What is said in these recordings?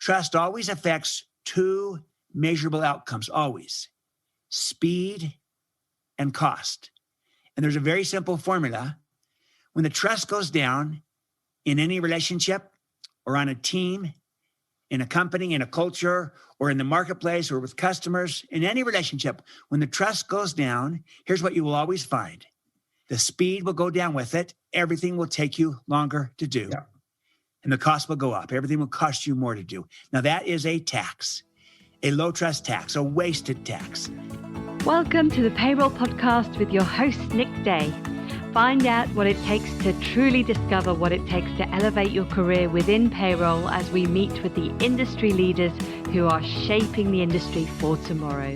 trust always affects two measurable outcomes, always: speed and cost. And there's a very simple formula. When the trust goes down in any relationship or on a team, in a company, in a culture, or in the marketplace, or with customers, in any relationship, when the trust goes down, here's what you will always find. The speed will go down with it. Everything will take you longer to do. Yeah. And the cost will go up. Everything will cost you more to do. Now that is a tax, a low trust tax, a wasted tax. Welcome to the Payroll Podcast with your host, Nick Day. Find out what it takes to truly discover what it takes to elevate your career within payroll as we meet with the industry leaders who are shaping the industry for tomorrow.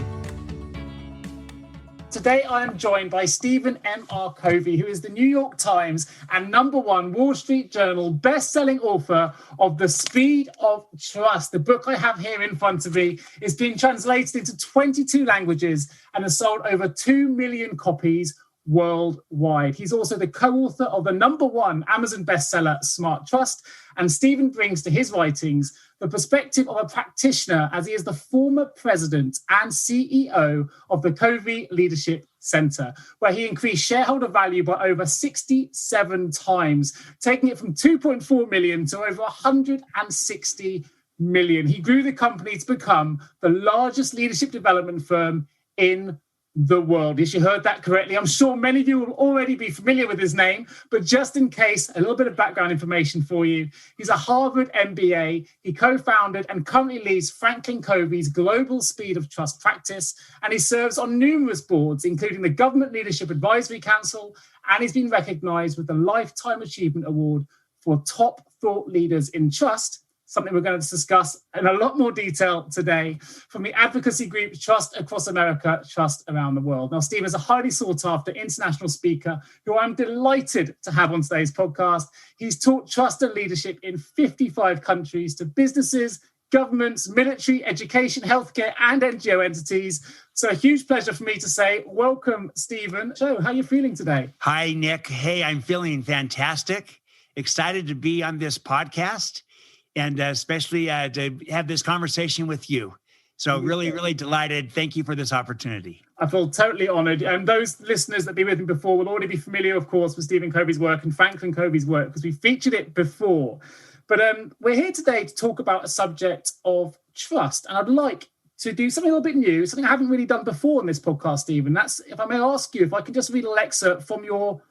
Today, I am joined by Stpehen R. Covey, who is the New York Times and #1 Wall Street Journal best-selling author of The Speed of Trust. The book I have here in front of me is being translated into 22 languages and has sold over 2 million copies worldwide. He's also the co-author of the #1 Amazon bestseller, Smart Trust. And Stphen brings to his writings the perspective of a practitioner, as he is the former president and CEO of the Covey Leadership Center, where he increased shareholder value by over 67 times, taking it from 2.4 million to over 160 million. He grew the company to become the largest leadership development firm in the world. Yes, you heard that correctly. I'm sure many of you will already be familiar with his name, but just in case, a little bit of background information for you. He's a Harvard MBA. He co-founded and currently leads FranklinCovey's Global Speed of Trust practice, and he serves on numerous boards, including the Government Leadership Advisory Council, and he's been recognized with the Lifetime Achievement Award for top thought leaders in trust, something we're going to discuss in a lot more detail today, from the advocacy group Trust Across America, Trust Around the World. Now, Steve is a highly sought-after international speaker who I'm delighted to have on today's podcast. He's taught trust and leadership in 55 countries to businesses, governments, military, education, healthcare, and NGO entities. So a huge pleasure for me to say, welcome, Stphen. So, how are you feeling today? Hi, Nick. Hey, I'm feeling fantastic. Excited to be on this podcast. And especially to have this conversation with you. So really, really delighted. Thank you for this opportunity. I feel totally honored. And those listeners that have been with me before will already be familiar, of course, with Stphen Covey's work and FranklinCovey's work, because we featured it before. But we're here today to talk about a subject of trust. And I'd like to do something a little bit new, something I haven't really done before on this podcast, Stphen. That's, if I may ask you, if I can just read a little excerpt from your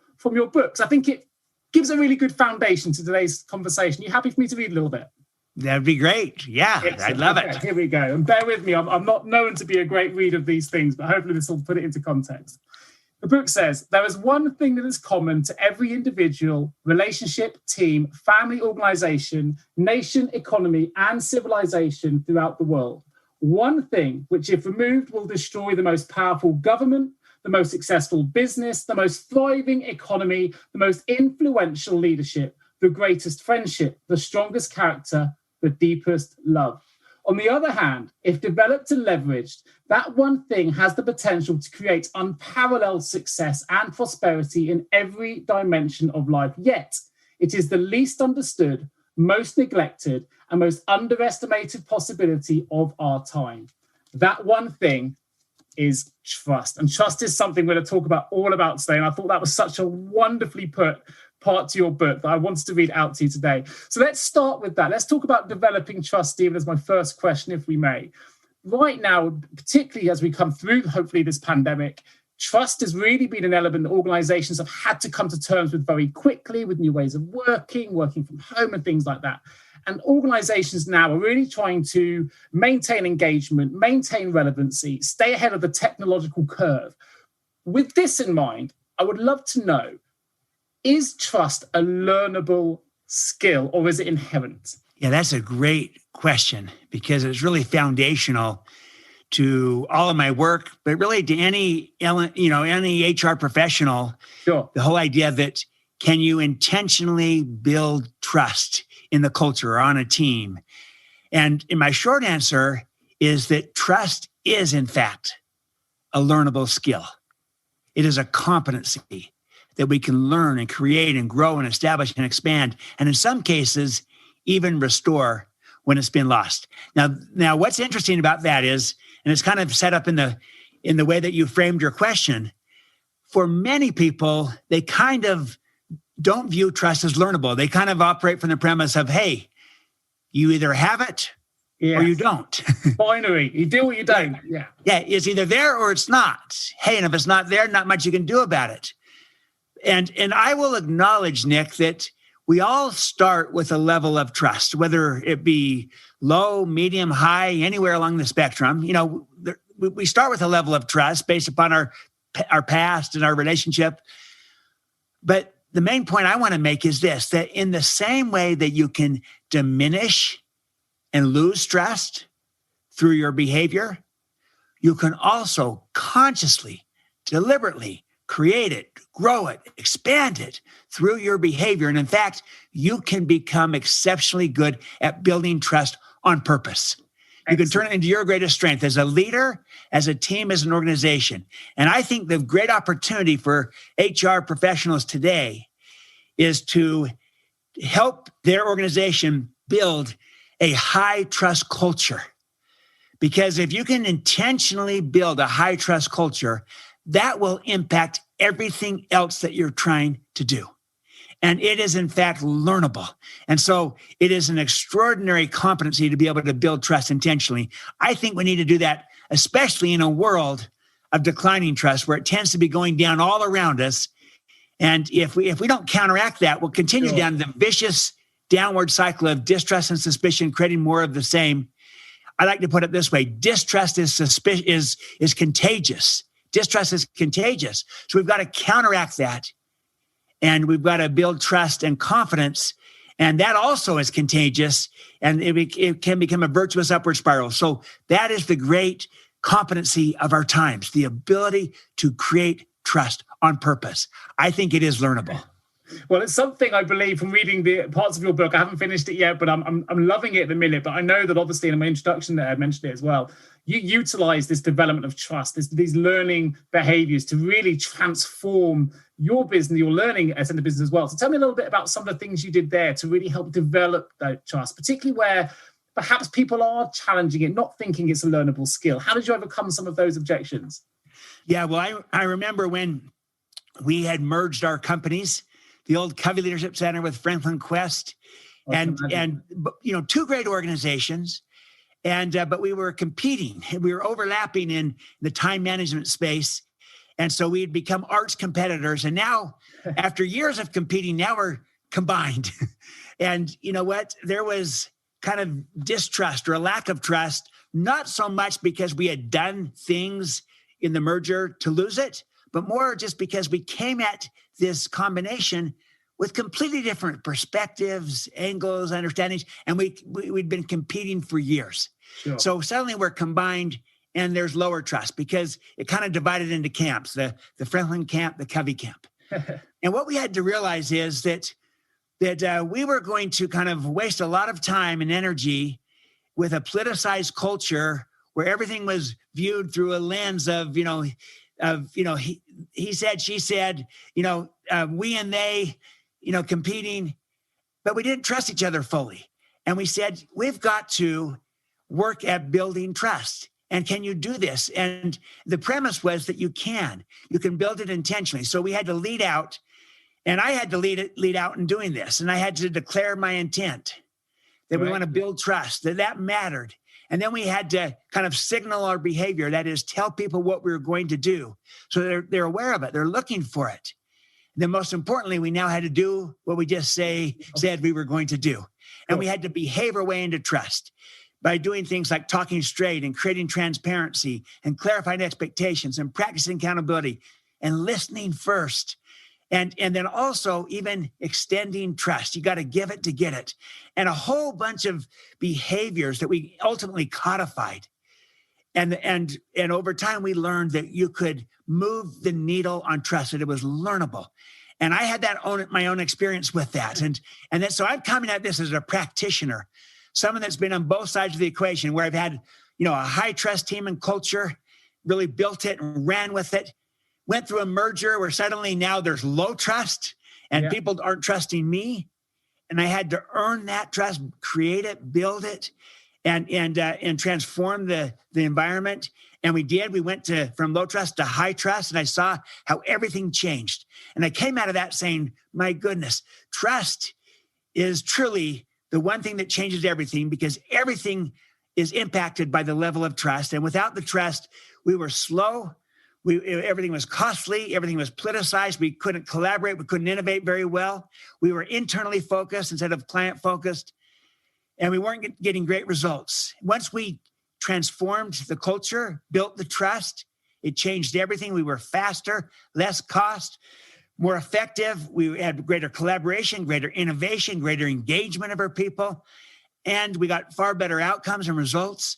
books. I think it gives a really good foundation to today's conversation. You happy for me to read a little bit? That'd be great. Yeah, excellent. I'd love it. Here we go. And bear with me. I'm not known to be a great reader of these things, but hopefully this will put it into context. The book says, there is one thing that is common to every individual, relationship, team, family, organization, nation, economy, and civilization throughout the world. One thing which, if removed, will destroy the most powerful government, the most successful business, the most thriving economy, the most influential leadership, the greatest friendship, the strongest character, the deepest love. On the other hand, if developed and leveraged, that one thing has the potential to create unparalleled success and prosperity in every dimension of life. Yet, it is the least understood, most neglected, and most underestimated possibility of our time. That one thing is trust. And trust is something we're going to talk about all about today. And I thought that was such a wonderfully put part to your book that I wanted to read out to you today. So let's start with that. Let's talk about developing trust, Stphen, as my first question, if we may. Right now, particularly as we come through, hopefully, this pandemic, trust has really been an element that organizations have had to come to terms with very quickly, with new ways of working from home and things like that. And organizations now are really trying to maintain engagement, maintain relevancy, stay ahead of the technological curve. With this in mind, I would love to know, is trust a learnable skill or is it inherent? Yeah, that's a great question because it's really foundational to all of my work, but really to any HR professional. Sure. The whole idea that can you intentionally build trust in the culture or on a team? And my short answer is that trust is, in fact, a learnable skill. It is a competency that we can learn and create and grow and establish and expand, and in some cases, even restore when it's been lost. Now, what's interesting about that is, and it's kind of set up in the way that you framed your question, for many people, they kind of don't view trust as learnable. They kind of operate from the premise of, hey, you either have it or you don't. Binary. You do or you don't. Yeah. Yeah, it's either there or it's not. Hey, and if it's not there, not much you can do about it. And I will acknowledge, Nick, that we all start with a level of trust, whether it be low, medium, high, anywhere along the spectrum. We start with a level of trust based upon our past and our relationship. But the main point I want to make is this, that in the same way that you can diminish and lose trust through your behavior, you can also consciously, deliberately create it, grow it, expand it through your behavior. And in fact, you can become exceptionally good at building trust on purpose. You can turn it into your greatest strength as a leader, as a team, as an organization. And I think the great opportunity for HR professionals today is to help their organization build a high trust culture. Because if you can intentionally build a high trust culture, that will impact everything else that you're trying to do. And it is, in fact, learnable. And so it is an extraordinary competency to be able to build trust intentionally. I think we need to do that, especially in a world of declining trust where it tends to be going down all around us. And if we don't counteract that, we'll continue down the vicious downward cycle of distrust and suspicion, creating more of the same. I like to put it this way: distrust is contagious. Distrust is contagious. So we've got to counteract that. And we've got to build trust and confidence. And that also is contagious. And it can become a virtuous upward spiral. So that is the great competency of our times, the ability to create trust on purpose. I think it is learnable. Well, it's something I believe from reading the parts of your book. I haven't finished it yet, but I'm loving it at the minute. But I know that obviously in my introduction there, I mentioned it as well. You utilize this development of trust, these learning behaviors to really transform your business, your learning as in the business as well. So tell me a little bit about some of the things you did there to really help develop that trust, particularly where perhaps people are challenging it, not thinking it's a learnable skill. How did you overcome some of those objections? Yeah, well, I remember when we had merged our companies, the old Covey Leadership Center with FranklinCovey, and two great organizations. But we were competing. We were overlapping in the time management space. And so we had become arch competitors. And now, after years of competing, now we're combined. And you know what? There was kind of distrust or a lack of trust, not so much because we had done things in the merger to lose it, but more just because we came at this combination with completely different perspectives, angles, understandings, and we'd been competing for years. Sure. So suddenly we're combined and there's lower trust because it kind of divided into camps, the Franklin camp, the Covey camp. And what we had to realize is that we were going to kind of waste a lot of time and energy with a politicized culture where everything was viewed through a lens of, he said, she said, we and they, competing, but we didn't trust each other fully. And we said, we've got to work at building trust. And can you do this? And the premise was that you can build it intentionally. So we had to lead out, and I had to lead out in doing this. And I had to declare my intent that we want to build trust, that mattered. And then we had to kind of signal our behavior. That is, tell people what we were going to do. So they're aware of it. They're looking for it. And then most importantly, we now had to do what we just said we were going to do. And we had to behave our way into trust by doing things like talking straight and creating transparency and clarifying expectations and practicing accountability and listening first. And then also even extending trust. You got to give it to get it. And a whole bunch of behaviors that we ultimately codified. And over time, we learned that you could move the needle on trust, that it was learnable. And I had my own experience with that. And then so I'm coming at this as a practitioner, someone that's been on both sides of the equation, where I've had, a high trust team and culture, really built it and ran with it, went through a merger where suddenly now there's low trust and people aren't trusting me. And I had to earn that trust, create it, build it, and transform the environment. And we did. We went from low trust to high trust, and I saw how everything changed. And I came out of that saying, my goodness, trust is truly the one thing that changes everything, because everything is impacted by the level of trust. And without the trust, we were slow. Everything was costly. Everything was politicized. We couldn't collaborate. We couldn't innovate very well. We were internally focused instead of client focused. And we weren't getting great results. Once we transformed the culture, built the trust, it changed everything. We were faster, less cost, more effective. We had greater collaboration, greater innovation, greater engagement of our people. And we got far better outcomes and results.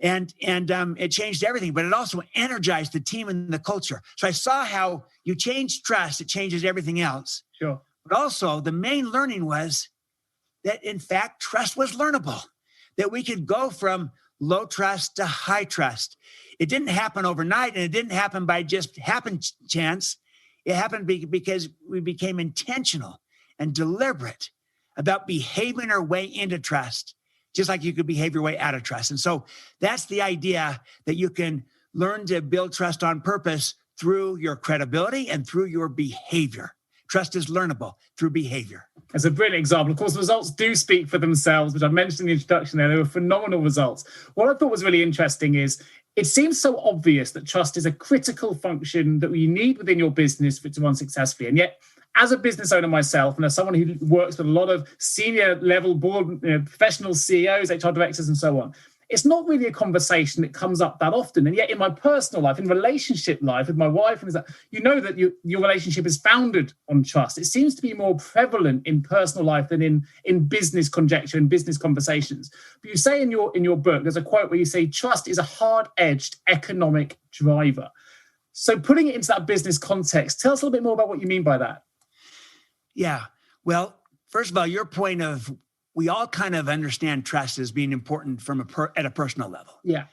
And it changed everything, but it also energized the team and the culture. So I saw how you change trust, it changes everything else. Sure. But also the main learning was that, in fact, trust was learnable, that we could go from low trust to high trust. It didn't happen overnight, and it didn't happen by just chance. It happened because we became intentional and deliberate about behaving our way into trust, just like you could behave your way out of trust. And so that's the idea, that you can learn to build trust on purpose through your credibility and through your behavior. Trust is learnable through behavior. As a brilliant example. Of course, the results do speak for themselves, which I mentioned in the introduction there. They were phenomenal results. What I thought was really interesting is it seems so obvious that trust is a critical function that you need within your business for it to run successfully. And yet, as a business owner myself, and as someone who works with a lot of senior level board professional CEOs, HR directors, and so on, it's not really a conversation that comes up that often. And yet in my personal life, in relationship life with my wife, and that, that your relationship is founded on trust. It seems to be more prevalent in personal life than in business conjecture and business conversations. But you say in your book, there's a quote where you say, trust is a hard-edged economic driver. So putting it into that business context, tell us a little bit more about what you mean by that. Yeah. Well, first of all, your point of, we all kind of understand trust as being important at a personal level. Yeah.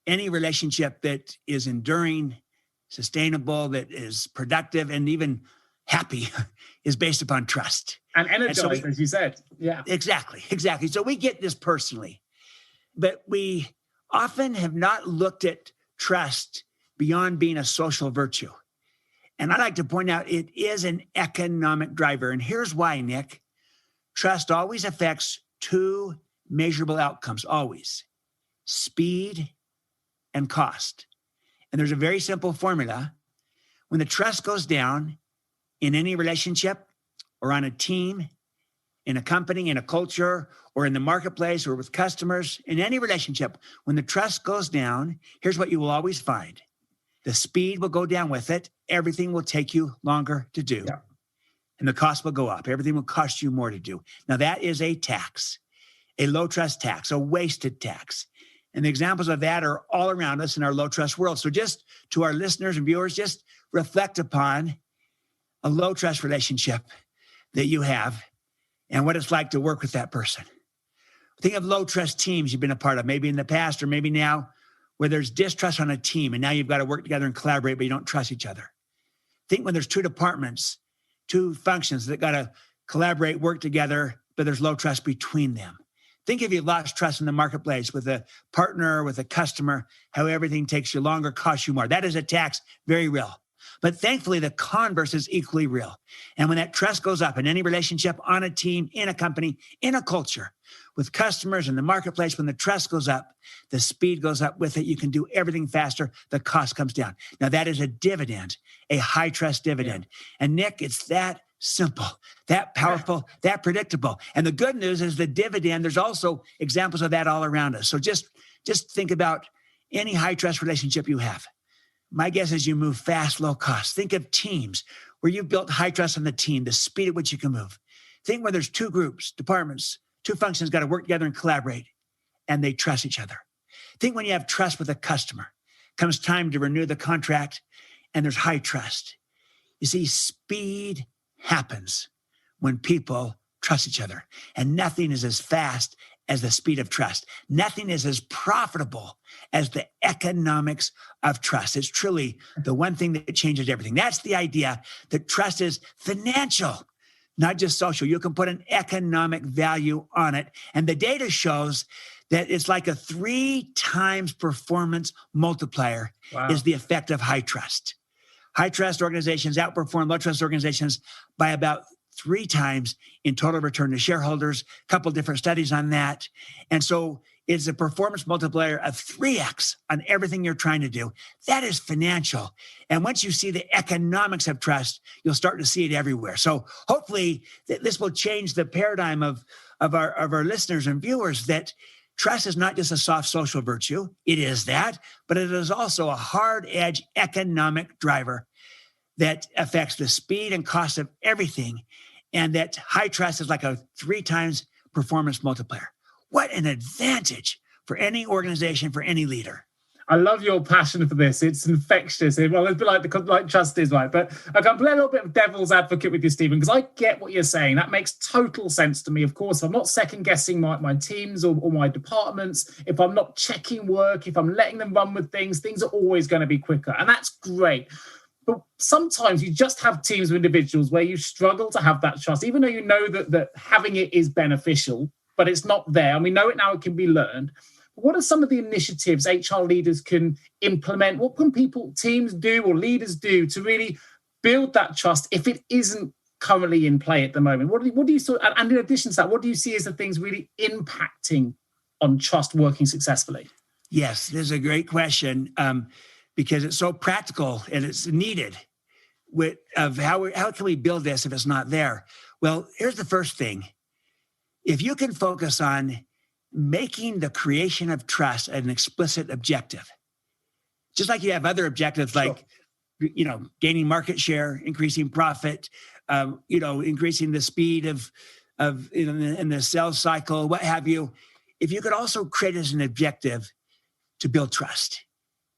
Any relationship that is enduring, sustainable, that is productive, and even happy is based upon trust. And energized, as you said. Yeah. Exactly. So we get this personally, but we often have not looked at trust beyond being a social virtue. And I like to point out it is an economic driver. And here's why, Nick. Trust always affects two measurable outcomes, always: speed and cost. And there's a very simple formula. When the trust goes down in any relationship or on a team, in a company, in a culture, or in the marketplace, or with customers, in any relationship, when the trust goes down, here's what you will always find. The speed will go down with it. Everything will take you longer to do. Yeah. And the cost will go up. Everything will cost you more to do. Now, that is a tax, a low trust tax, a wasted tax. And the examples of that are all around us in our low trust world. So just to our listeners and viewers, just reflect upon a low trust relationship that you have and what it's like to work with that person. Think of low trust teams you've been a part of, maybe in the past or maybe now, where there's distrust on a team and now you've got to work together and collaborate, but you don't trust each other. Think when there's two departments, two functions that got to collaborate, work together, but there's low trust between them. Think if you lost trust in the marketplace with a partner, with a customer, how everything takes you longer, costs you more. That is a tax, very real. But thankfully, the converse is equally real. And when that trust goes up in any relationship, on a team, in a company, in a culture, with customers in the marketplace, when the trust goes up, the speed goes up with it. You can do everything faster. The cost comes down. Now, that is a dividend, a high trust dividend. Yeah. And Nick, it's that simple, that powerful, that predictable. And the good news is the dividend, there's also examples of that all around us. So just think about any high trust relationship you have. My guess is you move fast, low cost. Think of teams where you've built high trust on the team, the speed at which you can move. Think where there's two groups, departments, two functions got to work together and collaborate, and they trust each other. Think when you have trust with a customer, comes time to renew the contract, and there's high trust. You see, speed happens when people trust each other, and nothing is as fast as the speed of trust. Nothing is as profitable as the economics of trust. It's truly the one thing that changes everything. That's the idea that trust is financial. not just social. You can put an economic value on it. And the data shows that it's like a 3 times performance multiplier is the effect of high trust. High trust organizations outperform low trust organizations by about 3 times in total return to shareholders. A couple different studies on that. And so it's a performance multiplier of 3x on everything you're trying to do. That is financial. And once you see the economics of trust, you'll start to see it everywhere. So hopefully this will change the paradigm of our listeners and viewers, that trust is not just a soft social virtue. It is that, but it is also a hard edge economic driver that affects the speed and cost of everything. And that high trust is like a 3 times performance multiplier. What an advantage for any organization, for any leader. I love your passion for this. It's infectious. Well, it's a bit like trust is, right? But I can play a little bit of devil's advocate with you, Stephen, because I get what you're saying. That makes total sense to me. Of course, I'm not second guessing my teams or my departments. If I'm not checking work, if I'm letting them run with things are always going to be quicker. And that's great. But sometimes you just have teams of individuals where you struggle to have that trust, even though you know that having it is beneficial, but it's not there. And we know it now, it can be learned. What are some of the initiatives HR leaders can implement? What can teams do or leaders do to really build that trust if it isn't currently in play at the moment? What do you sort? And in addition to that, what do you see as the things really impacting on trust working successfully? Yes, this is a great question because it's so practical and it's needed. Of how can we build this if it's not there? Well, here's the first thing. If you can focus on making the creation of trust an explicit objective, just like you have other objectives like, gaining market share, increasing profit, increasing the speed of in the sales cycle, what have you. If you could also create as an objective to build trust.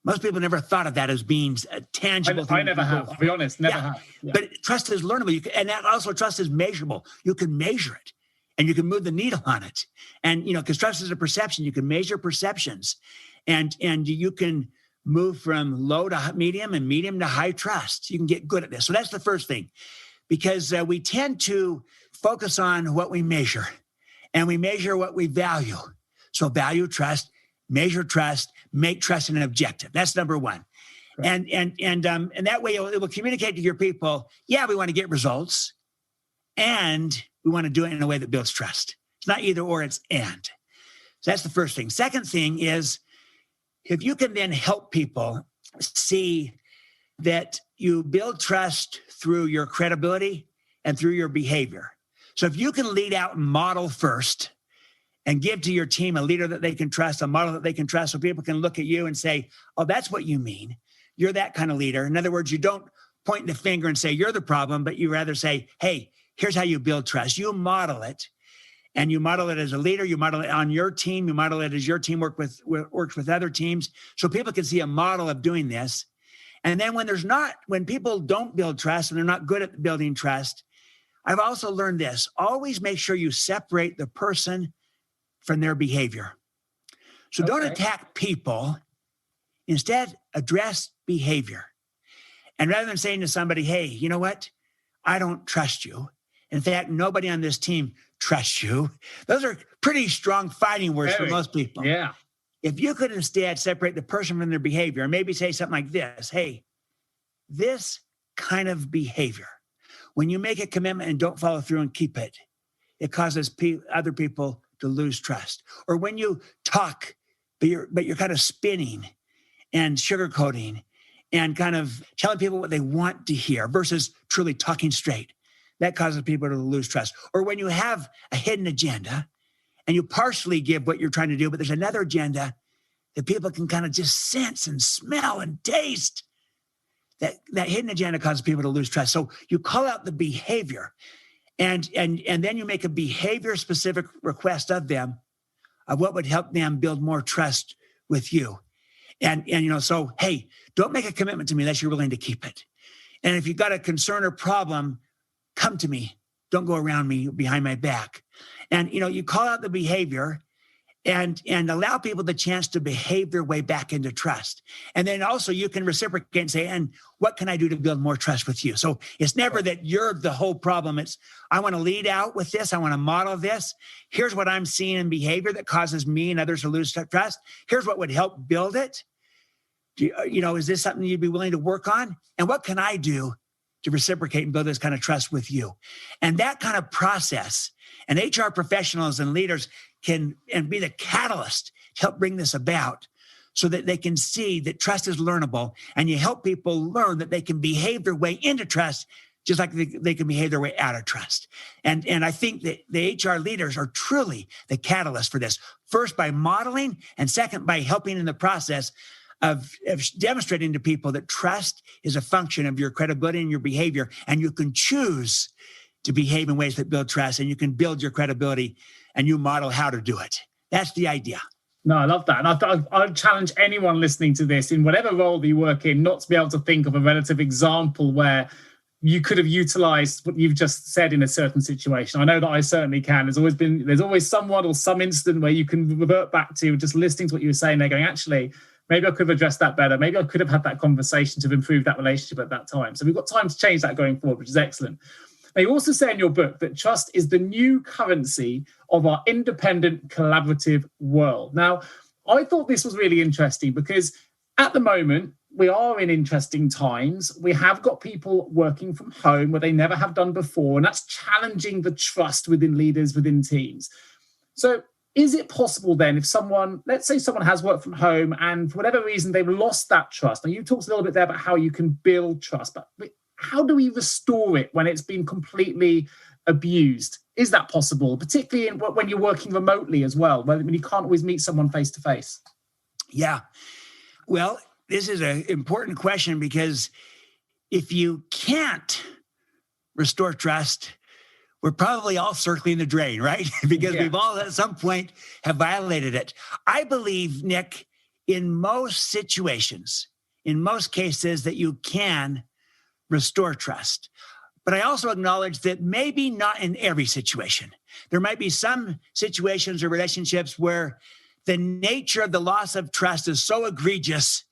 Most people never thought of that as being a tangible thing. I never have, to be honest, never have. Yeah. But trust is learnable. And that also trust is measurable. You can measure it. And you can move the needle on it. And, because trust is a perception, you can measure perceptions. And you can move from low to medium and medium to high trust. You can get good at this. So that's the first thing, because we tend to focus on what we measure and we measure what we value. So value trust, measure trust, make trust an objective. That's number one. Right. And that way it will communicate to your people, we want to get results and we want to do it in a way that builds trust. It's not either or, it's and. So that's the first thing. Second thing is, if you can then help people see that you build trust through your credibility and through your behavior. So if you can lead out and model first and give to your team a leader that they can trust, a model that they can trust, so people can look at you and say, oh, that's what you mean. You're that kind of leader. In other words, you don't point the finger and say, you're the problem, but you rather say, hey, here's how you build trust. You model it, and you model it as a leader. You model it on your team. You model it as your team works with other teams, so people can see a model of doing this. And then when people don't build trust and they're not good at building trust, I've also learned this: always make sure you separate the person from their behavior. So Don't attack people. Instead, address behavior. And rather than saying to somebody, hey, you know what? I don't trust you. In fact, nobody on this team trusts you. Those are pretty strong fighting words for most people. Yeah. If you could instead separate the person from their behavior and maybe say something like this: hey, this kind of behavior, when you make a commitment and don't follow through and keep it, it causes other people to lose trust. Or when you talk, but you're kind of spinning and sugarcoating and kind of telling people what they want to hear versus truly talking straight, that causes people to lose trust. Or when you have a hidden agenda and you partially give what you're trying to do, but there's another agenda that people can kind of just sense and smell and taste, that hidden agenda causes people to lose trust. So you call out the behavior and then you make a behavior specific request of them of what would help them build more trust with you. So, hey, don't make a commitment to me unless you're willing to keep it. And if you've got a concern or problem, come to me. Don't go around me behind my back. And, you call out the behavior and allow people the chance to behave their way back into trust. And then also you can reciprocate and say, and what can I do to build more trust with you? So it's never that you're the whole problem. It's, I want to lead out with this. I want to model this. Here's what I'm seeing in behavior that causes me and others to lose trust. Here's what would help build it. Is this something you'd be willing to work on? And what can I do to reciprocate and build this kind of trust with you? And that kind of process, and HR professionals and leaders can be the catalyst to help bring this about so that they can see that trust is learnable, and you help people learn that they can behave their way into trust just like they can behave their way out of trust. And I think that the HR leaders are truly the catalyst for this. First, by modeling, and second, by helping in the process of demonstrating to people that trust is a function of your credibility and your behavior, and you can choose to behave in ways that build trust, and you can build your credibility, and you model how to do it. That's the idea. No, I love that. And I'd challenge anyone listening to this, in whatever role that you work in, not to be able to think of a relative example where you could have utilized what you've just said in a certain situation. I know that I certainly can. There's always someone or some incident where you can revert back to just listening to what you were saying. They're going, actually, maybe I could have addressed that better. Maybe I could have had that conversation to improve that relationship at that time. So we've got time to change that going forward, which is excellent. Now, you also say in your book that trust is the new currency of our independent, collaborative world. Now, I thought this was really interesting because at the moment, we are in interesting times. We have got people working from home where they never have done before, and that's challenging the trust within leaders, within teams. So is it possible then, if let's say someone has worked from home and for whatever reason, they've lost that trust. Now, you talked a little bit there about how you can build trust, but how do we restore it when it's been completely abused? Is that possible, particularly when you're working remotely as well, when you can't always meet someone face to face? Yeah. Well, this is an important question, because if you can't restore trust, we're probably all circling the drain, right? Because we've all at some point have violated it. I believe, Nick, in most situations, in most cases, that you can restore trust. But I also acknowledge that maybe not in every situation. There might be some situations or relationships where the nature of the loss of trust is so egregious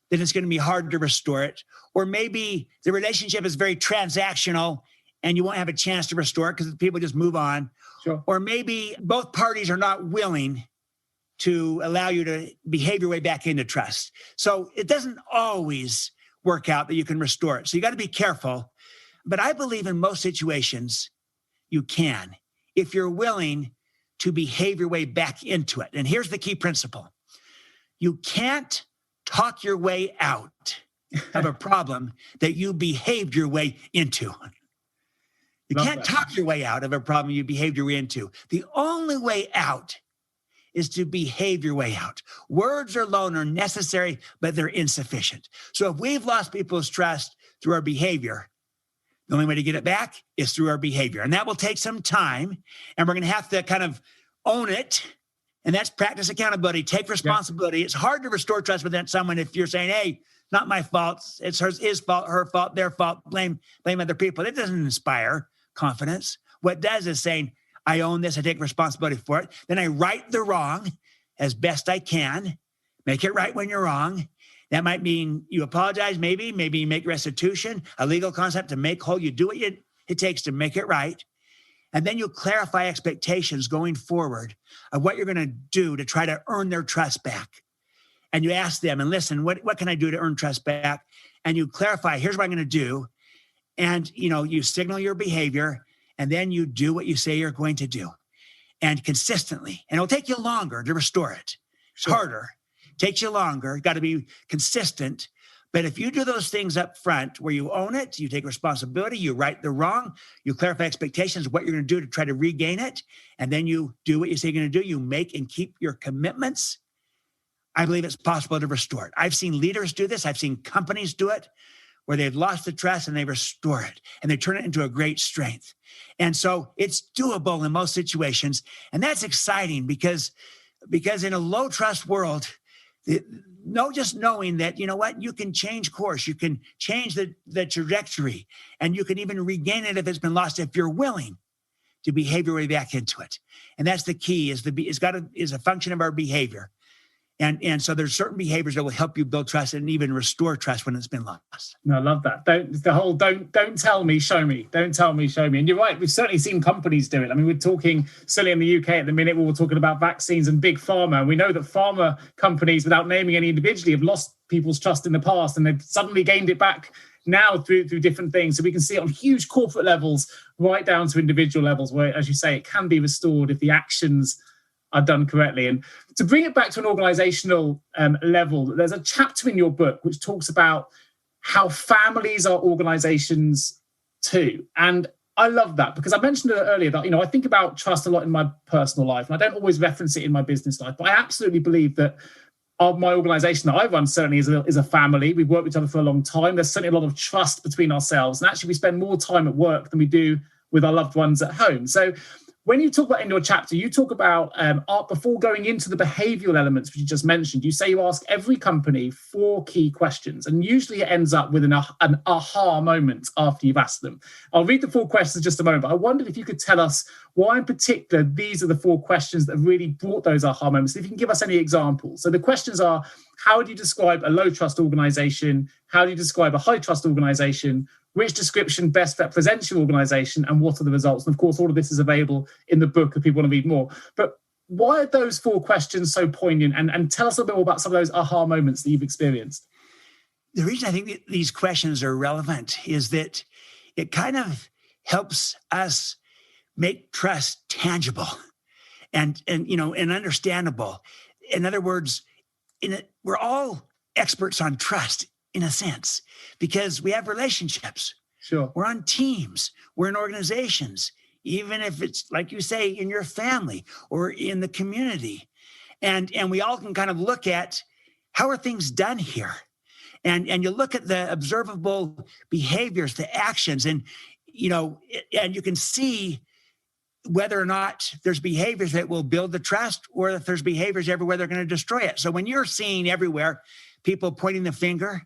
that it's going to be hard to restore it. Or maybe the relationship is very transactional and you won't have a chance to restore it because people just move on. Sure. Or maybe both parties are not willing to allow you to behave your way back into trust. So it doesn't always work out that you can restore it. So you got to be careful. But I believe in most situations you can, if you're willing to behave your way back into it. And here's the key principle. You can't talk your way out of a problem that you behaved your way into. You can't talk your way out of a problem you behaved your way into. The only way out is to behave your way out. Words alone are necessary, but they're insufficient. So if we've lost people's trust through our behavior, the only way to get it back is through our behavior. And that will take some time. And we're going to have to kind of own it. And that's practice accountability, take responsibility. Yeah. It's hard to restore trust with someone if you're saying, hey, not my fault. It's his fault, her fault, their fault, blame other people. It doesn't inspire confidence. What it does is saying, I own this, I take responsibility for it. Then I right the wrong as best I can, make it right when you're wrong. That might mean you apologize, maybe you make restitution, a legal concept to make whole. You do what it takes to make it right. And then you clarify expectations going forward of what you're going to do to try to earn their trust back. And you ask them, and listen, what can I do to earn trust back? And you clarify, here's what I'm going to do. And, you signal your behavior, and then you do what you say you're going to do. And consistently. And it'll take you longer to restore it. It's harder. It takes you longer. You've got to be consistent. But if you do those things up front where you own it, you take responsibility, you right the wrong, you clarify expectations of what you're going to do to try to regain it, and then you do what you say you're going to do, you make and keep your commitments, I believe it's possible to restore it. I've seen leaders do this. I've seen companies do it where they've lost the trust and they restore it and they turn it into a great strength. And so it's doable in most situations. And that's exciting because in a low trust world, just knowing that, you can change course, you can change the trajectory, and you can even regain it if it's been lost, if you're willing to behavior way back into it. And that's the key, is a function of our behavior. And so there's certain behaviors that will help you build trust and even restore trust when it's been lost. No, I love that. Don't tell me, show me. Don't tell me, show me. And you're right. We've certainly seen companies do it. I mean, we're talking certainly in the UK at the minute, we were talking about vaccines and big pharma. And we know that pharma companies, without naming any individually, have lost people's trust in the past, and they've suddenly gained it back now through different things. So we can see it on huge corporate levels, right down to individual levels, where, as you say, it can be restored if the actions are done correctly. And to bring it back to an organizational level, there's a chapter in your book which talks about how families are organizations too. And I love that, because I mentioned it earlier that, I think about trust a lot in my personal life, and I don't always reference it in my business life, but I absolutely believe that my organization that I run certainly is a family. We've worked with each other for a long time. There's certainly a lot of trust between ourselves. And actually, we spend more time at work than we do with our loved ones at home. So when you talk about in your chapter, you talk about before going into the behavioral elements, which you just mentioned, you say you ask every company 4 key questions, and usually it ends up with an aha moment after you've asked them. I'll read the 4 questions in just a moment, but I wondered if you could tell us why in particular these are the 4 questions that really brought those aha moments. If you can give us any examples. So the questions are, how do you describe a low trust organization? How do you describe a high trust organization? Which description best represents your organization, and what are the results? And of course, all of this is available in the book if people want to read more. But why are those 4 questions so poignant? And tell us a bit more about some of those aha moments that you've experienced. The reason I think that these questions are relevant is that it kind of helps us make trust tangible and understandable. In other words, we're all experts on trust, in a sense, because we have relationships. Sure. We're on teams. We're in organizations, even if it's, like you say, in your family or in the community. And we all can kind of look at, how are things done here? And you look at the observable behaviors, the actions, and you can see whether or not there's behaviors that will build the trust, or if there's behaviors everywhere they're going to destroy it. So when you're seeing everywhere people pointing the finger,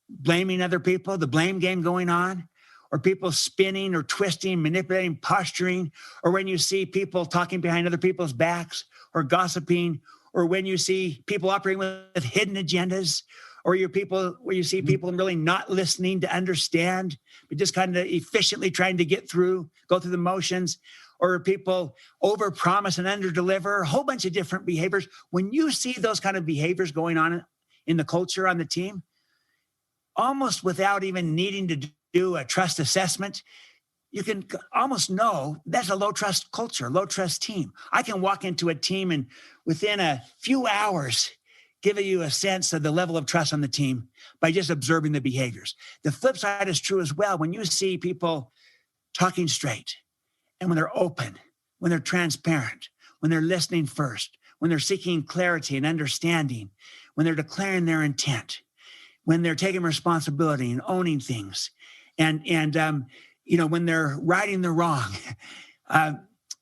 blaming other people, the blame game going on, or people spinning or twisting, manipulating, posturing, or when you see people talking behind other people's backs or gossiping, or when you see people operating with hidden agendas, or where you see people really not listening to understand, but just kind of efficiently trying to go through the motions, or people overpromise and underdeliver, a whole bunch of different behaviors. When you see those kind of behaviors going on in the culture on the team, almost without even needing to do a trust assessment, you can almost know that's a low trust culture, low trust team. I can walk into a team and within a few hours give you a sense of the level of trust on the team by just observing the behaviors. The flip side is true as well. When you see people talking straight, and when they're open, when they're transparent, when they're listening first, when they're seeking clarity and understanding, when they're declaring their intent, when they're taking responsibility and owning things, and when they're righting the wrong,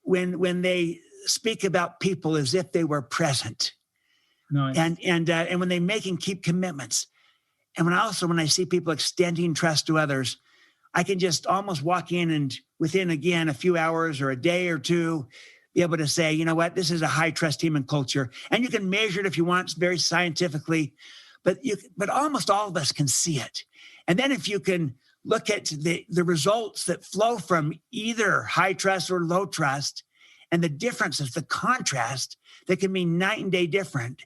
when they speak about people as if they were present, nice. and when they make and keep commitments, and when I see people extending trust to others, I can just almost walk in and within, again, a few hours or a day or two, be able to say, you know what, this is a high trust team and culture, and you can measure it if you want, very scientifically. But almost all of us can see it. And then if you can look at the results that flow from either high trust or low trust, and the differences, the contrast that can be night and day different,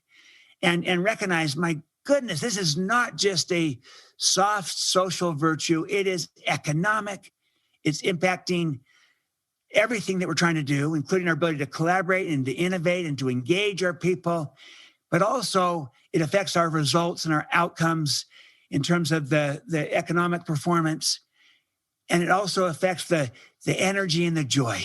and recognize, my goodness, this is not just a soft social virtue. It is economic. It's impacting everything that we're trying to do, including our ability to collaborate and to innovate and to engage our people. But also it affects our results and our outcomes in terms of the economic performance. And it also affects the energy and the joy.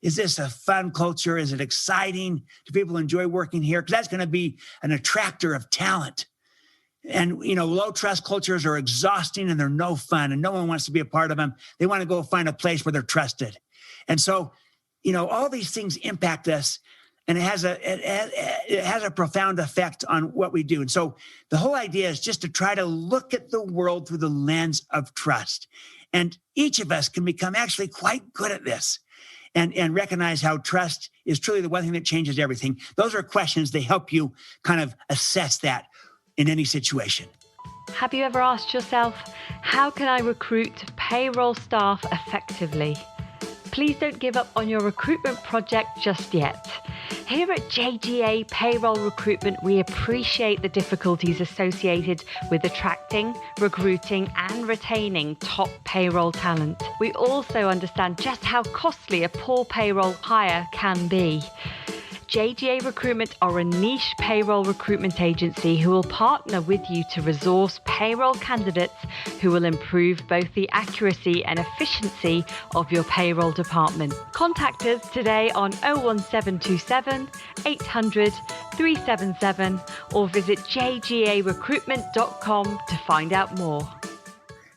Is this a fun culture? Is it exciting? Do people enjoy working here? Because that's going to be an attractor of talent. And, low trust cultures are exhausting and they're no fun and no one wants to be a part of them. They want to go find a place where they're trusted. And so, all these things impact us, and it has a profound effect on what we do. And so the whole idea is just to try to look at the world through the lens of trust. And each of us can become actually quite good at this. and recognize how trust is truly the one thing that changes everything. Those are questions that help you kind of assess that in any situation. Have you ever asked yourself, how can I recruit payroll staff effectively? Please don't give up on your recruitment project just yet. Here at JGA Payroll Recruitment, we appreciate the difficulties associated with attracting, recruiting, and retaining top payroll talent. We also understand just how costly a poor payroll hire can be. JGA Recruitment are a niche payroll recruitment agency who will partner with you to resource payroll candidates who will improve both the accuracy and efficiency of your payroll department. Contact us today on 01727 800 377 or visit jgarecruitment.com to find out more.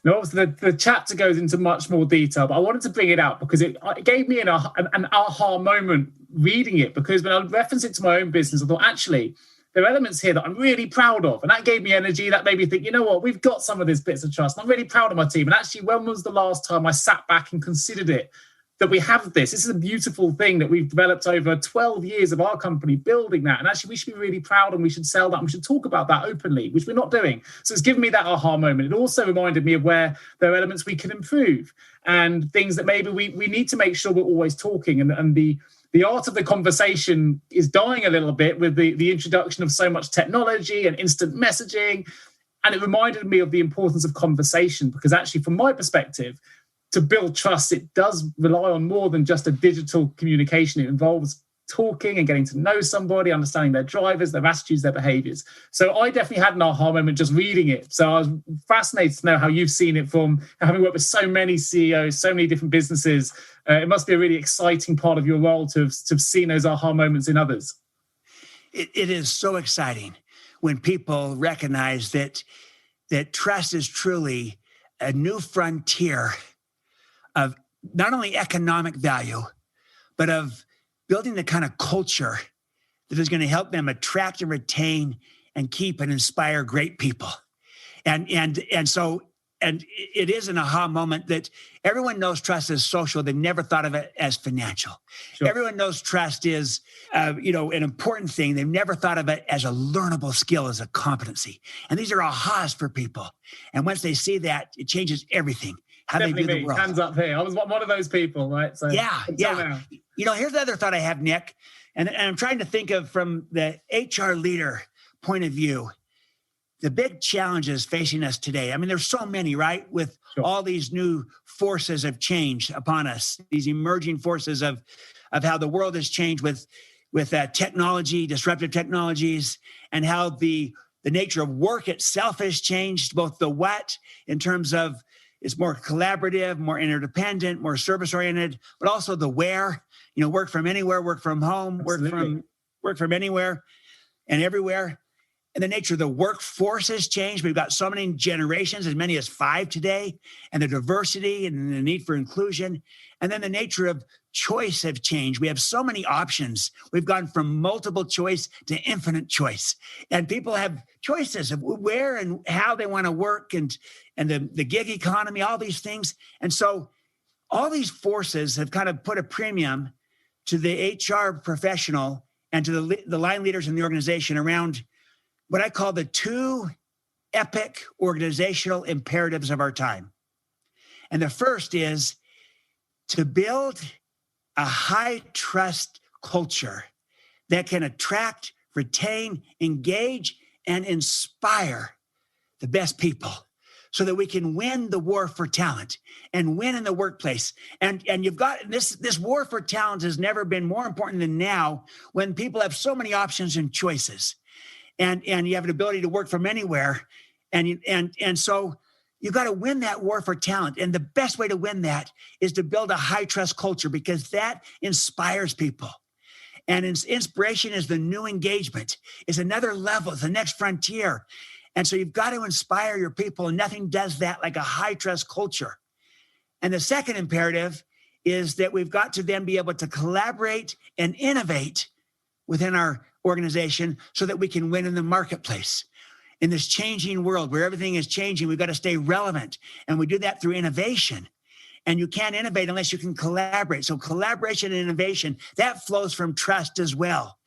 Now, obviously, the chapter goes into much more detail, but I wanted to bring it out because it gave me an aha moment reading it, because when I referenced it to my own business, I thought, actually, there are elements here that I'm really proud of. And that gave me energy. That made me think, you know what, we've got some of these bits of trust. I'm really proud of my team. And actually, when was the last time I sat back and considered it, that we have this? This is a beautiful thing that we've developed over 12 years of our company building that. And actually, we should be really proud and we should sell that and we should talk about that openly, which we're not doing. So it's given me that aha moment. It also reminded me of where there are elements we can improve and things that maybe we need to make sure we're always talking. And the art of the conversation is dying a little bit with the introduction of so much technology and instant messaging. And it reminded me of the importance of conversation, because actually, from my perspective, to build trust, it does rely on more than just a digital communication. It involves talking and getting to know somebody, understanding their drivers, their attitudes, their behaviors. So I definitely had an aha moment just reading it. So I was fascinated to know how you've seen it from having worked with so many CEOs, so many different businesses. It must be a really exciting part of your role to have seen those aha moments in others. It is so exciting when people recognize that trust is truly a new frontier of not only economic value, but of building the kind of culture that is going to help them attract and retain and keep and inspire great people. And it is an aha moment that everyone knows trust is social. They've never thought of it as financial. Sure. Everyone knows trust is, an important thing. They've never thought of it as a learnable skill, as a competency. And these are ahas for people. And once they see that, it changes everything. How Definitely they view the world. Hands up here. I was one of those people, right? So yeah. Here's the other thought I have, Nick, and I'm trying to think of from the HR leader point of view, the big challenges facing us today. I mean, there's so many, right? With all these new forces of change upon us, these emerging forces of how the world has changed with technology, disruptive technologies, and how the nature of work itself has changed, both the what in terms of it's more collaborative, more interdependent, more service-oriented, but also the where, work from anywhere, work from home, Absolutely. work from anywhere and everywhere. And the nature of the workforce has changed. We've got so many generations, as many as 5 today, and the diversity and the need for inclusion. And then the nature of choice have changed. We have so many options. We've gone from multiple choice to infinite choice. And people have choices of where and how they want to work and the gig economy, all these things. And so all these forces have kind of put a premium to the HR professional and to the line leaders in the organization around what I call the 2 epic organizational imperatives of our time. And the first is to build a high trust culture that can attract, retain, engage, and inspire the best people so that we can win the war for talent and win in the workplace. And you've got this war for talent has never been more important than now, when people have so many options and choices. And you have an ability to work from anywhere. And so you've got to win that war for talent. And the best way to win that is to build a high trust culture, because that inspires people. And inspiration is the new engagement. It's another level. It's the next frontier. And so you've got to inspire your people, and nothing does that like a high trust culture. And the second imperative is that we've got to then be able to collaborate and innovate within our organization so that we can win in the marketplace. In this changing world where everything is changing, we've got to stay relevant. And we do that through innovation. And you can't innovate unless you can collaborate. So collaboration and innovation, that flows from trust as well.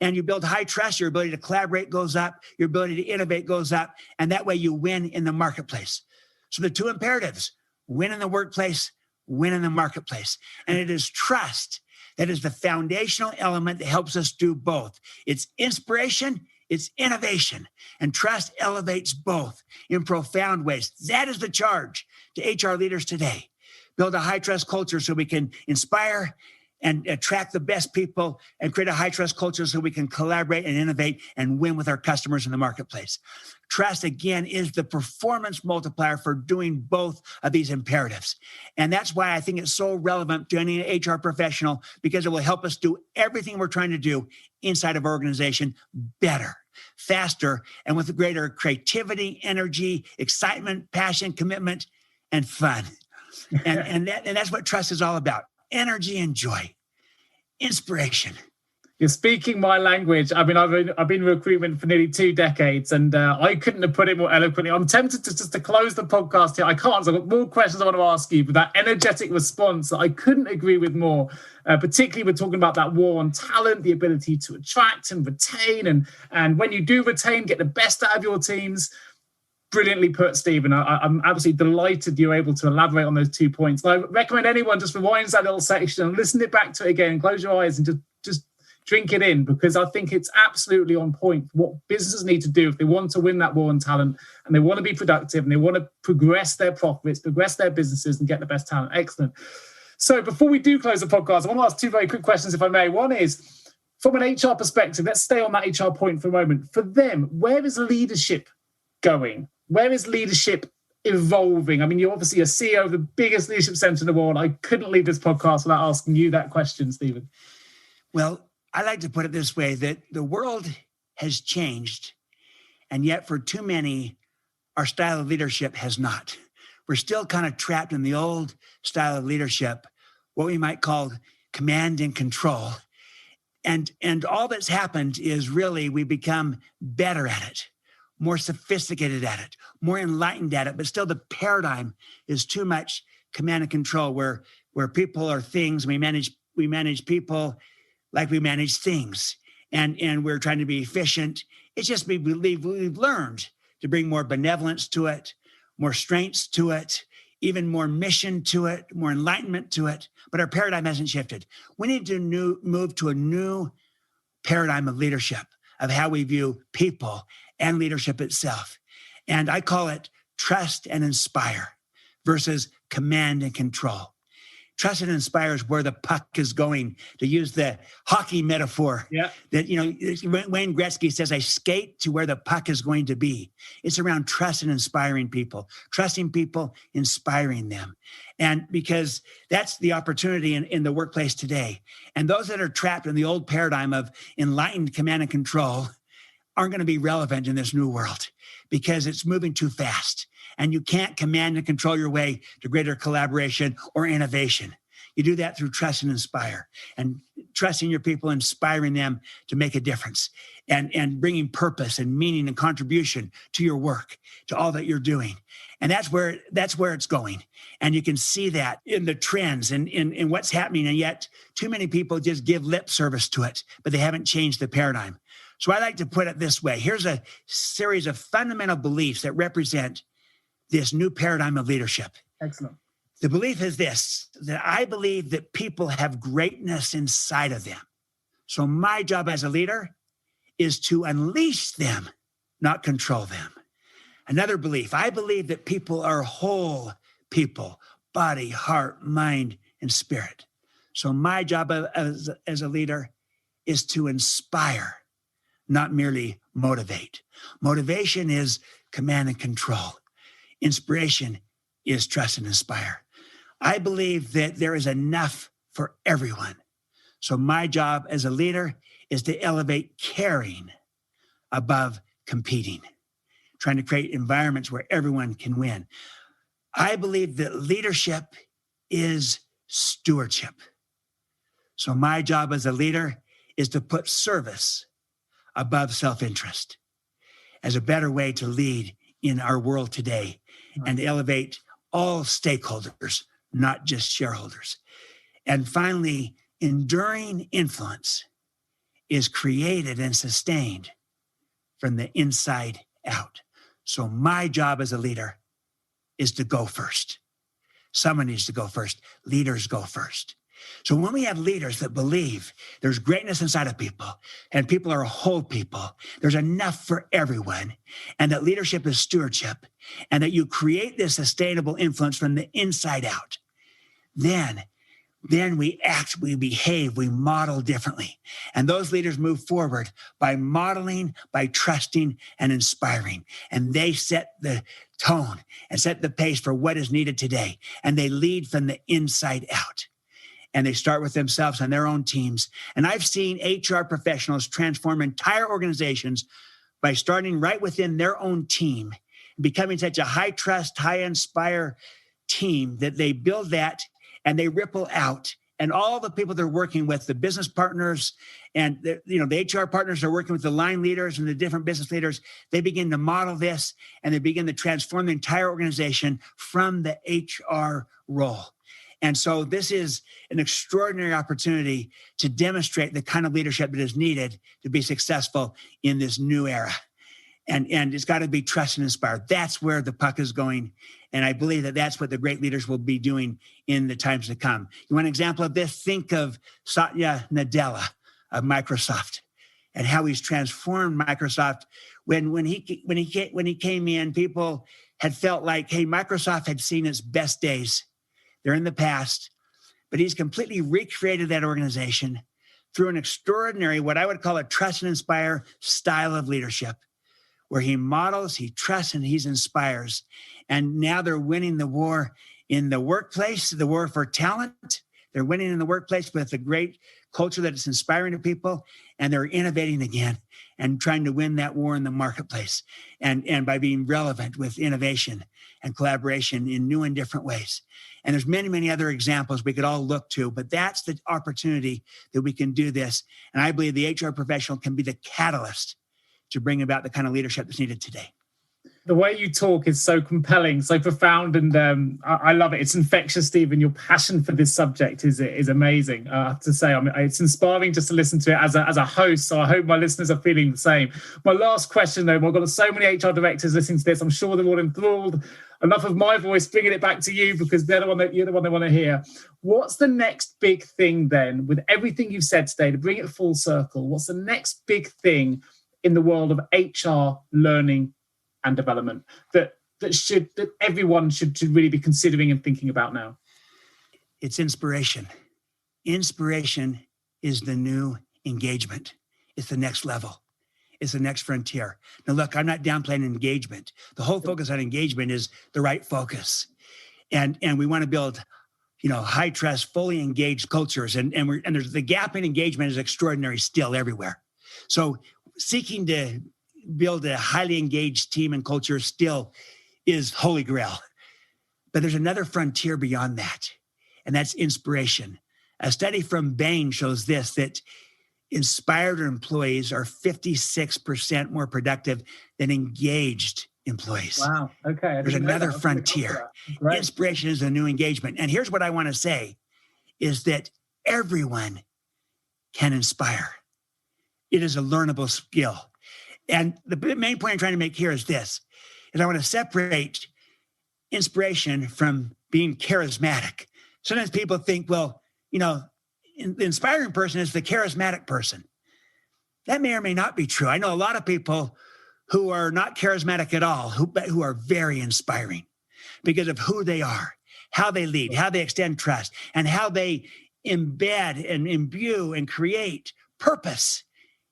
And you build high trust, your ability to collaborate goes up, your ability to innovate goes up, and that way you win in the marketplace. So the two imperatives: win in the workplace, win in the marketplace. And it is trust that is the foundational element that helps us do both. It's inspiration, it's innovation, and trust elevates both in profound ways. That is the charge to HR leaders today. Build a high trust culture so we can inspire and attract the best people, and create a high trust culture so we can collaborate and innovate and win with our customers in the marketplace. Trust, again, is the performance multiplier for doing both of these imperatives. And that's why I think it's so relevant to any HR professional, because it will help us do everything we're trying to do inside of our organization better, faster, and with greater creativity, energy, excitement, passion, commitment, and fun. And that's what trust is all about. Energy and joy, inspiration. You're speaking my language. I mean, I've been in recruitment for nearly 2 decades, and I couldn't have put it more eloquently. I'm tempted to just to close the podcast here. I can't. I've got more questions I want to ask you, but that energetic response, I couldn't agree with more. Particularly, we're talking about that war on talent, the ability to attract and retain, and when you do retain, get the best out of your teams. Brilliantly put, Stephen. I'm absolutely delighted you're able to elaborate on those 2 points. And I recommend anyone just rewinds that little section and listen it back to it again, close your eyes and just drink it in, because I think it's absolutely on point for what businesses need to do if they want to win that war on talent and they want to be productive and they want to progress their profits, progress their businesses and get the best talent. Excellent. So before we do close the podcast, I want to ask 2 very quick questions, if I may. One is, from an HR perspective, let's stay on that HR point for a moment. For them, where is leadership going? Where is leadership evolving? I mean, you're obviously a CEO of the biggest leadership center in the world. I couldn't leave this podcast without asking you that question, Stephen. Well, I like to put it this way, that the world has changed, and yet for too many, our style of leadership has not. We're still kind of trapped in the old style of leadership, what we might call command and control. And all that's happened is really we become better at it, more sophisticated at it, more enlightened at it, but still the paradigm is too much command and control, where people are things. We manage people like we manage things, and we're trying to be efficient. It's just we've learned to bring more benevolence to it, more strengths to it, even more mission to it, more enlightenment to it, but our paradigm hasn't shifted. We need to move to a new paradigm of leadership, of how we view people and leadership itself. And I call it trust and inspire versus command and control. Trust and inspire is where the puck is going, to use the hockey metaphor. Yeah. That, Wayne Gretzky says, I skate to where the puck is going to be. It's around trust and inspiring people, trusting people, inspiring them. And because that's the opportunity in the workplace today. And those that are trapped in the old paradigm of enlightened command and control aren't going to be relevant in this new world, because it's moving too fast. And you can't command and control your way to greater collaboration or innovation. You do that through trust and inspire, and trusting your people, inspiring them to make a difference, and bringing purpose and meaning and contribution to your work, to all that you're doing. And that's where it's going. And you can see that in the trends and in what's happening. And yet too many people just give lip service to it, but they haven't changed the paradigm. So I like to put it this way. Here's a series of fundamental beliefs that represent this new paradigm of leadership. Excellent. The belief is this, that I believe that people have greatness inside of them. So my job as a leader is to unleash them, not control them. Another belief, I believe that people are whole people, body, heart, mind, and spirit. So my job as a leader is to inspire, not merely motivate. Motivation is command and control. Inspiration is trust and inspire. I believe that there is enough for everyone. So my job as a leader is to elevate caring above competing, trying to create environments where everyone can win. I believe that leadership is stewardship. So my job as a leader is to put service above self-interest as a better way to lead in our world today and elevate all stakeholders, not just shareholders. And finally, enduring influence is created and sustained from the inside out. So my job as a leader is to go first. Someone needs to go first. Leaders go first. So when we have leaders that believe there's greatness inside of people and people are whole people, there's enough for everyone, and that leadership is stewardship, and that you create this sustainable influence from the inside out, then we act, we behave, we model differently. And those leaders move forward by modeling, by trusting and inspiring. And they set the tone and set the pace for what is needed today. And they lead from the inside out. And they start with themselves and their own teams. And I've seen HR professionals transform entire organizations by starting right within their own team, becoming such a high trust, high inspire team that they build that and they ripple out. And all the people they're working with, the business partners and the HR partners are working with the line leaders and the different business leaders, they begin to model this and they begin to transform the entire organization from the HR role. And so this is an extraordinary opportunity to demonstrate the kind of leadership that is needed to be successful in this new era. And it's got to be trust and inspired. That's where the puck is going. And I believe that that's what the great leaders will be doing in the times to come. You want an example of this? Think of Satya Nadella of Microsoft and how he's transformed Microsoft. When he came in, people had felt like, hey, Microsoft had seen its best days. They're in the past, but he's completely recreated that organization through an extraordinary, what I would call a trust and inspire style of leadership, where he models, he trusts, and he inspires. And now they're winning the war in the workplace, the war for talent. They're winning in the workplace with a great culture that is inspiring to people, and they're innovating again and trying to win that war in the marketplace and by being relevant with innovation and collaboration in new and different ways. And there's many, many other examples we could all look to, but that's the opportunity that we can do this. And I believe the HR professional can be the catalyst to bring about the kind of leadership that's needed today. The way you talk is so compelling, so profound, and I love it. It's infectious, Stephen. Your passion for this subject is amazing. I have to say, it's inspiring just to listen to it as a host. So I hope my listeners are feeling the same. My last question, though, I've got so many HR directors listening to this. I'm sure they're all enthralled. Enough of my voice, bringing it back to you because you're the one they want to hear. What's the next big thing then, with everything you've said today, to bring it full circle? What's the next big thing in the world of HR learning and development that everyone should really be considering and thinking about now? It's inspiration. Inspiration is the new engagement. It's the next level. It's the next frontier. Now, look, I'm not downplaying engagement. The whole focus on engagement is the right focus. And we want to build, high trust, fully engaged cultures. And there's the gap in engagement is extraordinary still everywhere. So seeking to build a highly engaged team and culture still is holy grail. But there's another frontier beyond that, and that's inspiration. A study from Bain shows this, that inspired employees are 56% more productive than engaged employees. Wow. Okay. There's another frontier. Inspiration is a new engagement. And here's what I want to say is that everyone can inspire. It is a learnable skill. And the main point I'm trying to make here is this, is I want to separate inspiration from being charismatic. Sometimes people think, well, the inspiring person is the charismatic person. That may or may not be true. I know a lot of people who are not charismatic at all, who are very inspiring because of who they are, how they lead, how they extend trust, and how they embed and imbue and create purpose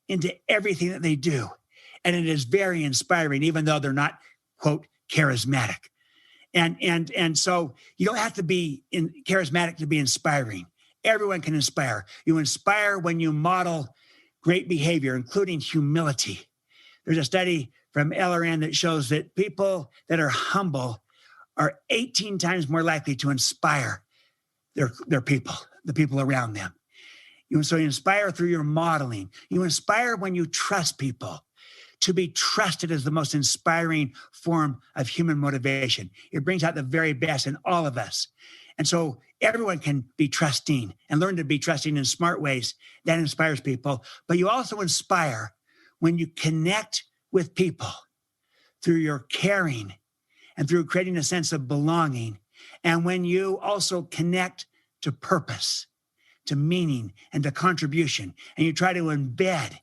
into everything that they do. And it is very inspiring, even though they're not, quote, charismatic. And so you don't have to be charismatic to be inspiring. Everyone can inspire. You inspire when you model great behavior, including humility. There's a study from LRN that shows that people that are humble are 18 times more likely to inspire their people, the people around them. So you inspire through your modeling. You inspire when you trust people. To be trusted is the most inspiring form of human motivation. It brings out the very best in all of us. And so everyone can be trusting and learn to be trusting in smart ways. That inspires people. But you also inspire when you connect with people through your caring and through creating a sense of belonging. And when you also connect to purpose, to meaning, and to contribution, and you try to embed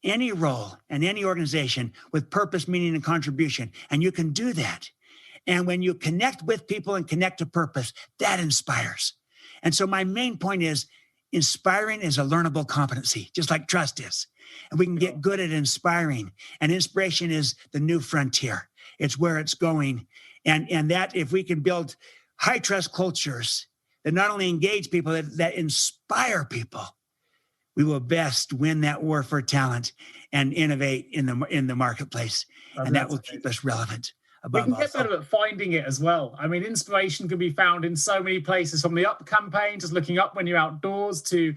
any role and any organization with purpose, meaning, and contribution. And you can do that. And when you connect with people and connect to purpose, that inspires. And so my main point is inspiring is a learnable competency, just like trust is. And we can get good at inspiring. And inspiration is the new frontier. It's where it's going. And that if we can build high trust cultures that not only engage people, that inspire people, we will best win that war for talent and innovate in the marketplace. And that will keep us relevant. We can get better at finding it as well. I mean, inspiration can be found in so many places, from the up campaign, just looking up when you're outdoors, to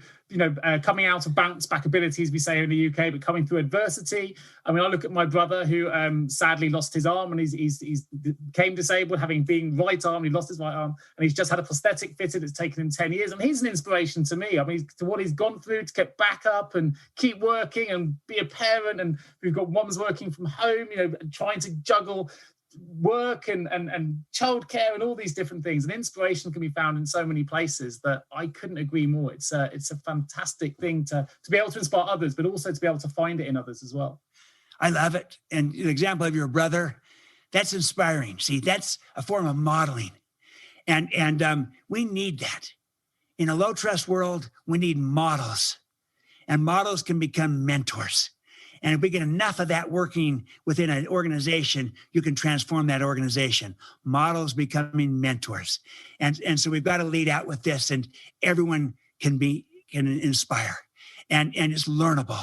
coming out of bounce back abilities, we say in the UK, but coming through adversity. I mean, I look at my brother who sadly lost his arm, and he's became disabled, having been right arm. He lost his right arm, and he's just had a prosthetic fitted. It's taken him 10 years, and he's an inspiration to me. I mean, to what he's gone through to get back up and keep working and be a parent. And we've got moms working from home, trying to juggle work and childcare and all these different things. And inspiration can be found in so many places that I couldn't agree more. It's a fantastic thing to be able to inspire others, but also to be able to find it in others as well. I love it. And the example of your brother, that's inspiring. See, that's a form of modeling. And we need that. In a low trust world, we need models. And models can become mentors. And if we get enough of that working within an organization, you can transform that organization. Models becoming mentors. And so we've got to lead out with this, and everyone can inspire. And it's learnable.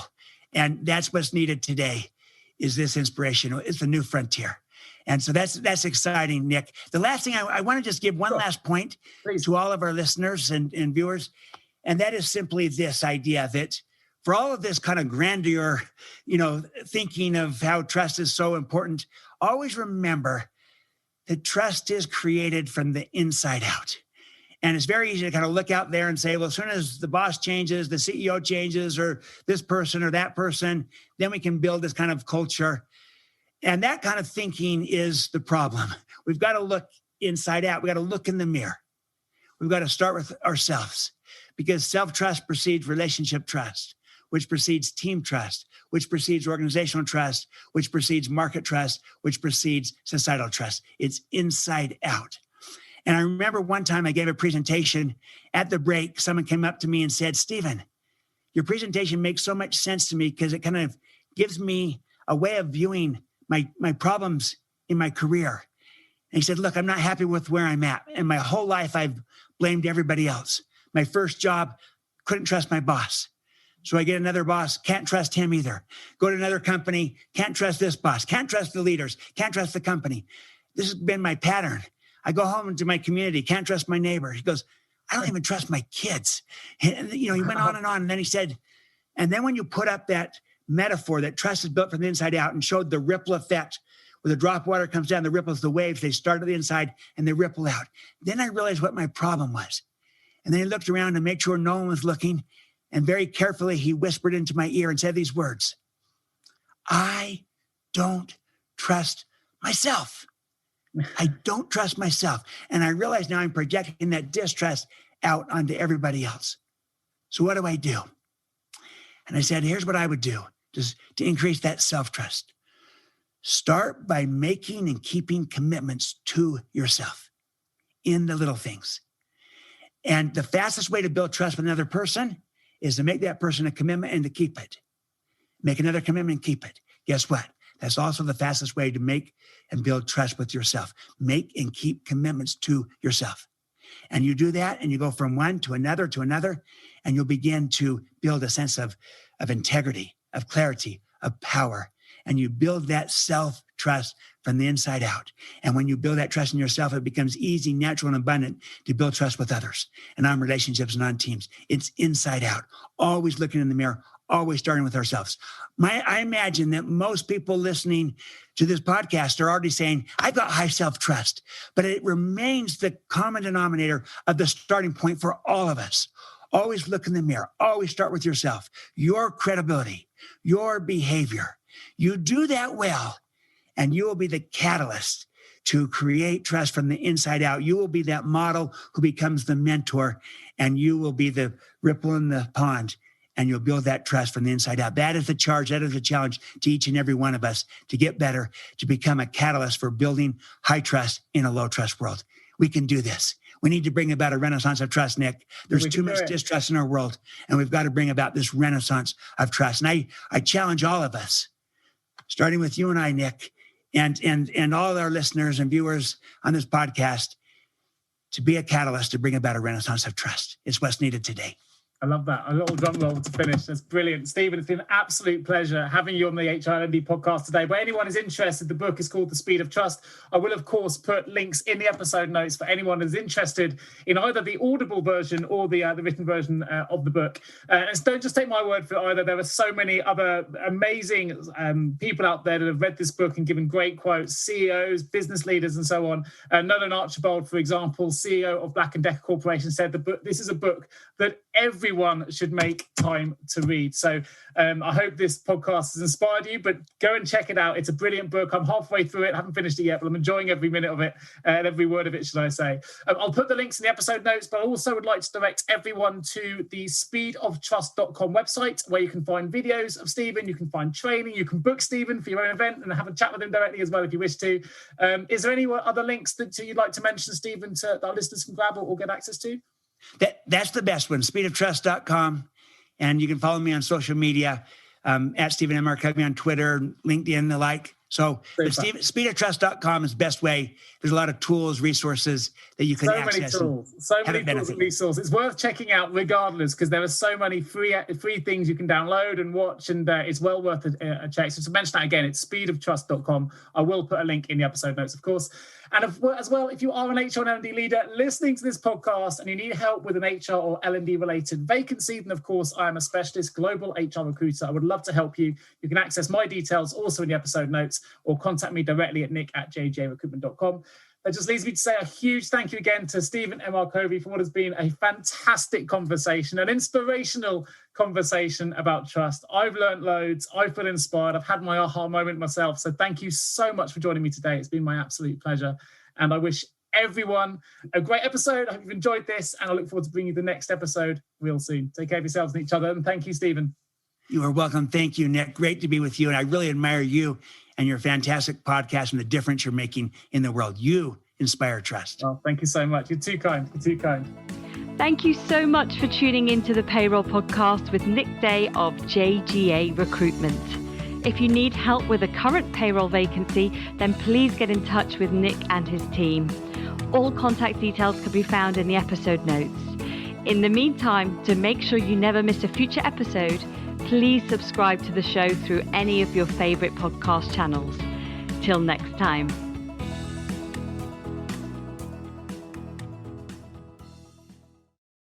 And that's what's needed today, is this inspiration. It's the new frontier. And so that's exciting, Nick. The last thing I want to just give one last point to all of our listeners and viewers. And that is simply this idea that for all of this kind of grandeur, thinking of how trust is so important, always remember that trust is created from the inside out. And it's very easy to kind of look out there and say, well, as soon as the boss changes, the CEO changes, or this person or that person, then we can build this kind of culture. And that kind of thinking is the problem. We've got to look inside out. We've got to look in the mirror. We've got to start with ourselves, because self-trust precedes relationship trust, which precedes team trust, which precedes organizational trust, which precedes market trust, which precedes societal trust. It's inside out. And I remember one time I gave a presentation. At the break, someone came up to me and said, Stephen, your presentation makes so much sense to me, because it kind of gives me a way of viewing my problems in my career. And he said, look, I'm not happy with where I'm at. And my whole life, I've blamed everybody else. My first job, couldn't trust my boss. So I get another boss, can't trust him either. Go to another company, can't trust this boss, can't trust the leaders, can't trust the company. This has been my pattern. I go home to my community, can't trust my neighbor. He goes, I don't even trust my kids. And, he went on. And then he said, and then when you put up that metaphor that trust is built from the inside out, and showed the ripple effect, where the drop of water comes down, the ripples, the waves, they start at the inside and they ripple out. Then I realized what my problem was. And then he looked around to make sure no one was looking. And very carefully, he whispered into my ear and said these words: I don't trust myself. I don't trust myself. And I realize now I'm projecting that distrust out onto everybody else. So what do I do? And I said, here's what I would do just to increase that self-trust. Start by making and keeping commitments to yourself in the little things. And the fastest way to build trust with another person is to make that person a commitment and to keep it. Make another commitment and keep it. Guess what? That's also the fastest way to make and build trust with yourself. Make and keep commitments to yourself. And you do that, and you go from one to another, and you'll begin to build a sense of integrity, of clarity, of power. And you build that self-trust from the inside out. And when you build that trust in yourself, it becomes easy, natural, and abundant to build trust with others and on relationships and on teams. It's inside out, always looking in the mirror, always starting with ourselves. I imagine that most people listening to this podcast are already saying, I've got high self-trust, but it remains the common denominator of the starting point for all of us. Always look in the mirror. Always start with yourself, your credibility, your behavior. You do that well, and you will be the catalyst to create trust from the inside out. You will be that model who becomes the mentor, and you will be the ripple in the pond, and you'll build that trust from the inside out. That is the charge. That is the challenge to each and every one of us to get better, to become a catalyst for building high trust in a low trust world. We can do this. We need to bring about a renaissance of trust, Nick. There's too much distrust in our world, and we've got to bring about this renaissance of trust. And I challenge all of us, starting with you and I, Nick, and all our listeners and viewers on this podcast, to be a catalyst to bring about a renaissance of trust. It's what's needed today. I love that. A little drum roll to finish. That's brilliant. Stephen, it's been an absolute pleasure having you on the HRMD podcast today. But anyone who's interested, the book is called The Speed of Trust. I will, of course, put links in the episode notes for anyone who's interested in either the audible version or the written version of the book. And don't just take my word for it either. There are so many other amazing people out there that have read this book and given great quotes, CEOs, business leaders, and so on. Nolan Archibald, for example, CEO of Black & Decker Corporation, said this is a book that everyone should make time to read. So I hope this podcast has inspired you, but go and check it out. It's a brilliant book. I'm halfway through it. I haven't finished it yet, but I'm enjoying every minute of it and every word of it, should I say. I'll put the links in the episode notes, but I also would like to direct everyone to the speedoftrust.com website, where you can find videos of Stephen, you can find training, you can book Stephen for your own event and have a chat with him directly as well if you wish to. Is there any other links that you'd like to mention, Stephen, that our listeners can grab or get access to? That's the best one, speedoftrust.com. And you can follow me on social media at Stpehen R on Twitter, LinkedIn, the like. So speedoftrust.com is the best way. There's a lot of tools, resources that you can access. So many tools and resources. It's worth checking out regardless, because there are so many free things you can download and watch, and it's well worth a check. So to mention that again, it's speedoftrust.com. I will put a link in the episode notes, of course. And as well, if you are an HR and L&D leader listening to this podcast and you need help with an HR or L&D related vacancy, then of course I am a specialist global HR recruiter. I would love to help you. You can access my details also in the episode notes, or contact me directly at nick@jjrecruitment.com. That just leaves me to say a huge thank you again to Stephen R. Covey for what has been a fantastic conversation, an inspirational conversation about trust. I've learned loads. I feel inspired. I've had my aha moment myself. So thank you so much for joining me today. It's been my absolute pleasure. And I wish everyone a great episode. I hope you've enjoyed this, and I look forward to bringing you the next episode real soon. Take care of yourselves and each other. And thank you, Stephen. You are welcome. Thank you, Nick. Great to be with you. And I really admire you and your fantastic podcast and the difference you're making in the world. You inspire trust. Oh, thank you so much. You're too kind. You're too kind. Thank you so much for tuning into the Payroll Podcast with Nick Day of JGA Recruitment. If you need help with a current payroll vacancy, then please get in touch with Nick and his team. All contact details can be found in the episode notes. In the meantime, to make sure you never miss a future episode, please subscribe to the show through any of your favorite podcast channels. Till next time.